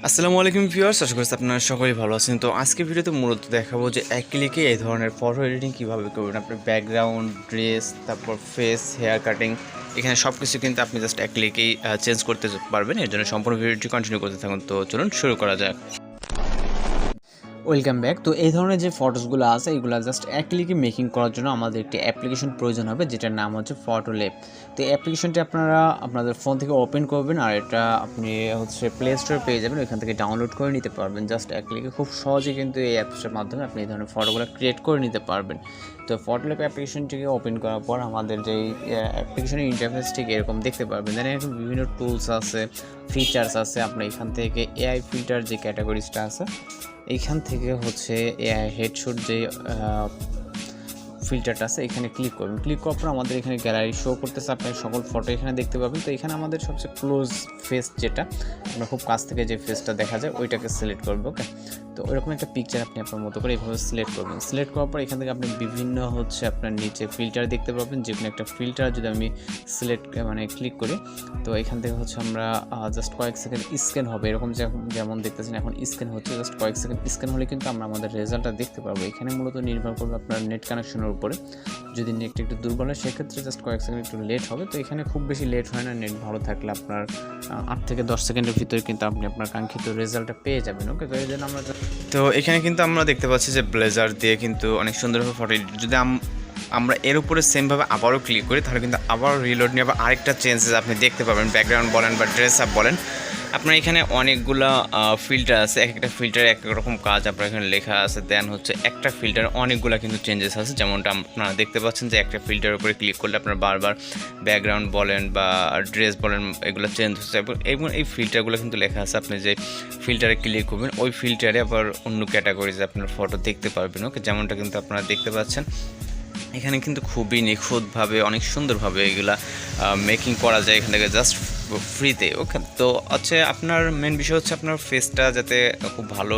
আসসালামু আলাইকুম ভিউয়ার্স, আশা করি আপনারা সকলেই ভালো আছেন। তো আজকে ভিডিওতে মূলত দেখাবো যে এক ক্লিকে এই ধরনের ফটো এডিটিং কীভাবে করবেন। আপনার ব্যাকগ্রাউন্ড, ড্রেস, তারপর ফেস, হেয়ার কাটিং, এখানে সব কিছু কিন্তু আপনি জাস্ট এক ক্লিকেই চেঞ্জ করতে পারবেন। এর জন্য সম্পূর্ণ ভিডিওটি কন্টিনিউ করতে থাকুন। তো চলুন শুরু করা যাক। Welcome back. তো এই ধরনের যে ফটোসগুলো আছে এইগুলো জাস্ট এক ক্লিকে মেকিং করার জন্য আমাদের একটি অ্যাপ্লিকেশন প্রয়োজন হবে, যেটার নাম হচ্ছে ফটোল্যাব। তো এই অ্যাপ্লিকেশনটি আপনারা আপনাদের ফোন থেকে ওপেন করবেন, আর এটা আপনি প্লে স্টোরে পেয়ে যাবেন, ওইখান থেকে ডাউনলোড করে নিতে পারবেন। জাস্ট এক ক্লিকে খুব সহজে কিন্তু এই অ্যাপসের মাধ্যমে আপনি এই ধরনের ফটোগুলো ক্রিয়েট করে নিতে পারবেন। তো ফটোল্যাব অ্যাপ্লিকেশনটিকে ওপেন করার পর আমাদের যেই অ্যাপ্লিকেশনের ইন্টারফেস ঠিক এরকম দেখতে পারবেন। দেন এরকম বিভিন্ন টুলস আছে, ফিচার্স আছে। আপনি এখান থেকে এআই ফিল্টার যে ক্যাটাগরিজটা আছে এইখান থেকে এআই হেডশট যে ফিল্টারটা আছে এখানে ক্লিক করবেন। ক্লিক করার পর আমাদের এখানে গ্যালারি শো করতেছে, আপনি সকল ফটো এখানে দেখতে পাবেন। তো এখানে আমাদের সবচেয়ে ক্লোজ ফেস যেটা আমরা খুব কাছ থেকে যে ফেসটা দেখা যায় ওইটাকে সিলেক্ট করবো। ওকে, তো ওইরকম একটা পিকচার আপনি আপনার মতো করে এইভাবে সিলেক্ট করবেন। সিলেক্ট করার পর এখান থেকে আপনি বিভিন্ন আপনার নিচে ফিল্টার দেখতে পাবেন। যে কোনো একটা ফিল্টার যদি আমি ক্লিক করি, তো এখান থেকে আমরা জাস্ট কয়েক সেকেন্ড স্ক্যান হবে, এরকম যেমন দেখতেছেন এখন স্ক্যান হচ্ছে। জাস্ট কয়েক সেকেন্ড স্ক্যান হলে কিন্তু আমরা আমাদের রেজাল্টটা দেখতে পারবো। এখানে মূলত নির্ভর করবে আপনার নেট কানেকশনের উপরে। যদি নেটটা একটু দুর্বল হয় সেক্ষেত্রে জাস্ট কয়েক সেকেন্ড একটু লেট হবে। তো এখানে খুব বেশি লেট হয় না, নেট ভালো থাকলে আপনার 8 থেকে 10 সেকেন্ডের ভিতরে কিন্তু আপনি আপনার কাঙ্ক্ষিত রেজাল্টটা পেয়ে যাবেন। ওকে, তো এই জন্য তো এখানে কিন্তু আমরা দেখতে পাচ্ছি যে ব্লেজার দিয়ে কিন্তু অনেক সুন্দরভাবে ফটো এডিট। যদি আমরা এর উপরে সেমভাবে আবারও ক্লিক করি তাহলে কিন্তু আবারও রিলোড নিয়ে আবার আরেকটা চেঞ্জেস আপনি দেখতে পাবেন। ব্যাকগ্রাউন্ড বলেন বা ড্রেস আপ বলেন, আপনার এখানে অনেকগুলো ফিল্টার আছে। এক একটা ফিল্টারে এক রকম কাজ আপনার এখানে লেখা আছে। দেন একটা ফিল্টার অনেকগুলো কিন্তু চেঞ্জেস আছে। যেমনটা আপনারা দেখতে পাচ্ছেন যে একটা ফিল্টারের উপরে ক্লিক করলে আপনার বারবার ব্যাকগ্রাউন্ড বলেন বা ড্রেস বলেন এগুলো চেঞ্জ হচ্ছে। এবং এই ফিল্টারগুলো কিন্তু লেখা আছে। আপনি যে ফিল্টারে ক্লিক করবেন ওই ফিল্টারে আবার অন্য ক্যাটাগরিজে আপনার ফটো দেখতে পারবেন। ওকে, যেমনটা কিন্তু আপনারা দেখতে পাচ্ছেন এখানে কিন্তু খুবই নিখুঁতভাবে অনেক সুন্দরভাবে এগুলা মেকিং করা যায় এখান থেকে জাস্ট ফ্রিতে। ওকে, তো আপনার মেন বিষয় হচ্ছে আপনার ফেসটা যাতে খুব ভালো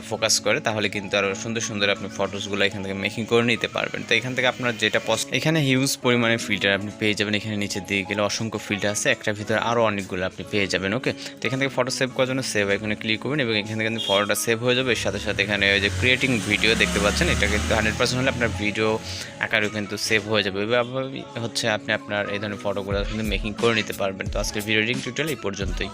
ফোকাস করে, তাহলে কিন্তু আরও সুন্দর সুন্দর আপনি ফটোসগুলো এখান থেকে মেকিং করে নিতে পারবেন। তো এখান থেকে আপনার যেটা এখানে হিউজ পরিমাণে ফিল্টার আপনি পেয়ে যাবেন। এখানে নিচের দিকে গেলে অসংখ্য ফিল্টার আছে, একটার ভিতরে আরও অনেকগুলো আপনি পেয়ে যাবেন। ওকে, তো এখান থেকে ফটো সেভ করার জন্য সেভ এখানে ক্লিক করবেন এবং এখান থেকে কিন্তু ফটোটা সেভ হয়ে যাবে। এর সাথে সাথে এখানে ওই যে ক্রিয়েটিং ভিডিও দেখতে পাচ্ছেন, এটা কিন্তু 100% হলে আপনার ভিডিও আকারেও কিন্তু সেভ হয়ে যাবে। এভাবেই আপনি আপনার এই ধরনের ফটোগুলো কিন্তু মেকিং করে নিতে পারবেন। তো আজকের ভিডিও টিউটোরিয়াল এই পর্যন্তই।